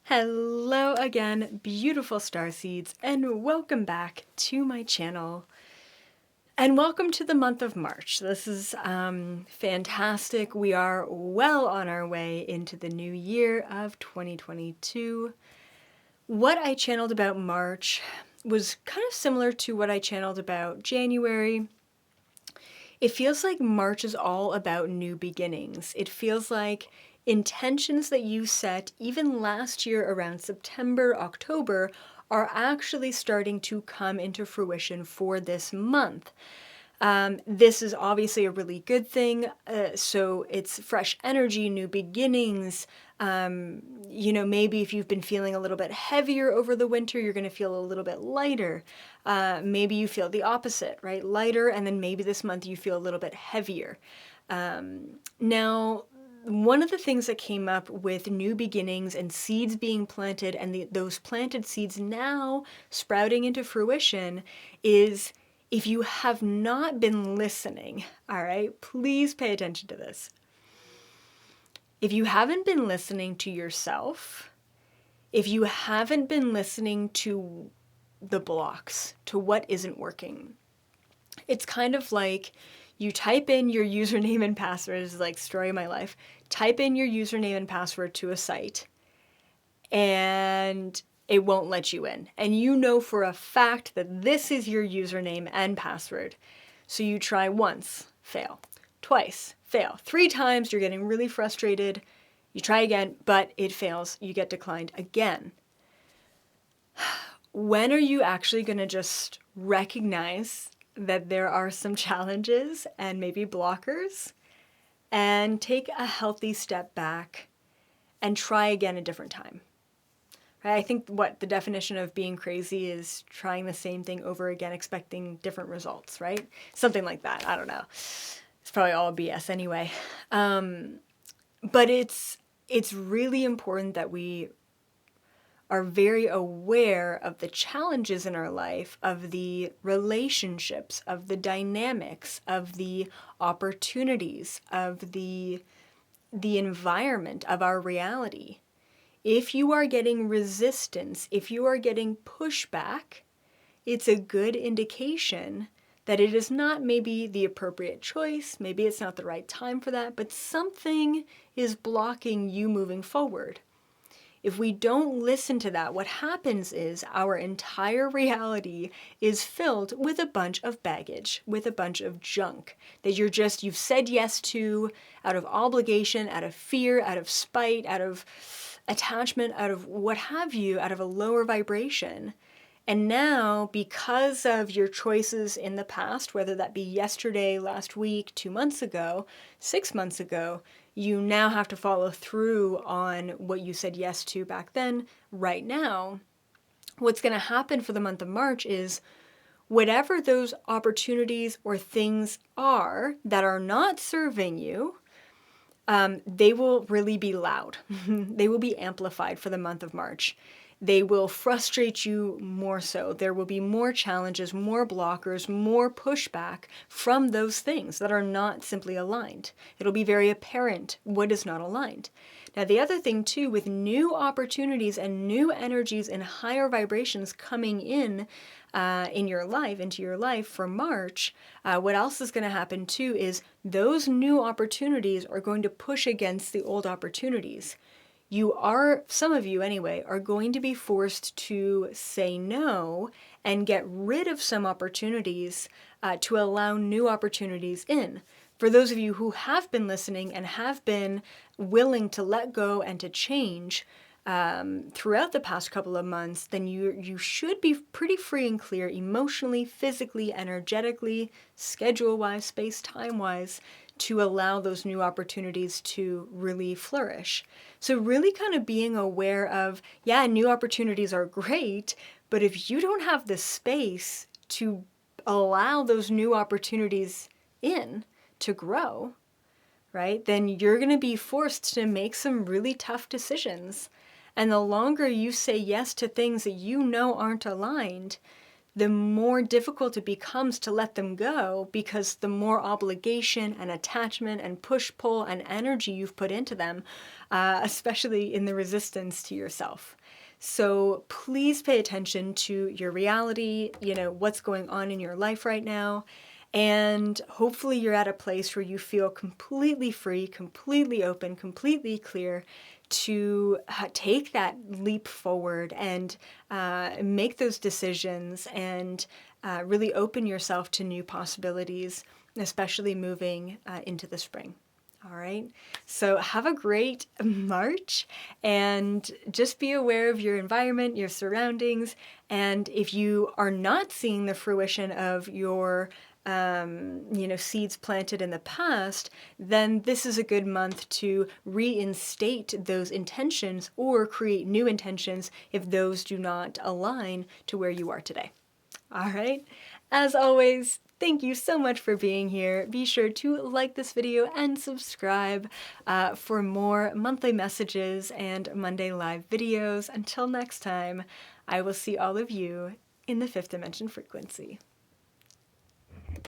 Hello again, beautiful starseeds, and welcome back to my channel. And welcome to the month of March. This is fantastic. We are well on our way into the new year of 2022. What I channeled about March was kind of similar to what I channeled about January. It feels like March is all about new beginnings. It feels like intentions that you set even last year around September, October are actually starting to come into fruition for this month. This is obviously a really good thing. So it's fresh energy, new beginnings. Maybe if you've been feeling a little bit heavier over the winter, you're going to feel a little bit lighter. Maybe you feel the opposite, right? Lighter, and then maybe this month you feel a little bit heavier. Now, one of the things that came up with new beginnings and seeds being planted and those planted seeds now sprouting into fruition is if you have not been listening, all right, please pay attention to this. If you haven't been listening to yourself, if you haven't been listening to the blocks, to what isn't working, it's kind of like you type in your username and password, is like story of my life. Type in your username and password to a site and it won't let you in. And you know for a fact that this is your username and password. So you try once, fail. Twice, fail. 3 times, you're getting really frustrated. You try again, but it fails. You get declined again. When are you actually going to just recognize that there are some challenges and maybe blockers and take a healthy step back and try again a different time? Right? I think what the definition of being crazy is trying the same thing over again, expecting different results, right? Something like that. I don't know. It's probably all BS anyway. But it's really important that we are very aware of the challenges in our life, of the relationships, of the dynamics, of the opportunities, of the environment of our reality. If you are getting resistance, if you are getting pushback, it's a good indication that it is not maybe the appropriate choice, maybe it's not the right time for that, but something is blocking you moving forward. If we don't listen to that, what happens is our entire reality is filled with a bunch of baggage, with a bunch of junk that you've said yes to out of obligation, out of fear, out of spite, out of attachment, out of what have you, out of a lower vibration. And now, because of your choices in the past, whether that be yesterday, last week, 2 months ago, 6 months ago, you now have to follow through on what you said yes to back then, right now. What's going to happen for the month of March is whatever those opportunities or things are that are not serving you, they will really be loud. They will be amplified for the month of March. They will frustrate you more so. There will be more challenges, more blockers, more pushback from those things that are not simply aligned. It'll be very apparent what is not aligned. Now, the other thing too, with new opportunities and new energies and higher vibrations coming in your life, into your life for March, what else is going to happen too is those new opportunities are going to push against the old opportunities. Some of you anyway, are going to be forced to say no and get rid of some opportunities to allow new opportunities in. For those of you who have been listening and have been willing to let go and to change throughout the past couple of months, then you should be pretty free and clear emotionally, physically, energetically, schedule-wise, space-time-wise, to allow those new opportunities to really flourish. So really kind of being aware of, yeah, new opportunities are great, but if you don't have the space to allow those new opportunities in to grow, right, then you're going to be forced to make some really tough decisions. And the longer you say yes to things that you know aren't aligned, the more difficult it becomes to let them go, because the more obligation and attachment and push-pull and energy you've put into them, especially in the resistance to yourself. So please pay attention to your reality, what's going on in your life right now. And hopefully you're at a place where you feel completely free, completely open, completely clear to take that leap forward and make those decisions and really open yourself to new possibilities, especially moving into the spring. All right, so have a great March, and just be aware of your environment, your surroundings, and if you are not seeing the fruition of your seeds planted in the past, then this is a good month to reinstate those intentions or create new intentions if those do not align to where you are today. All right, as always, thank you so much for being here. Be sure to like this video and subscribe for more monthly messages and Monday live videos. Until next time, I will see all of you in the fifth dimension frequency.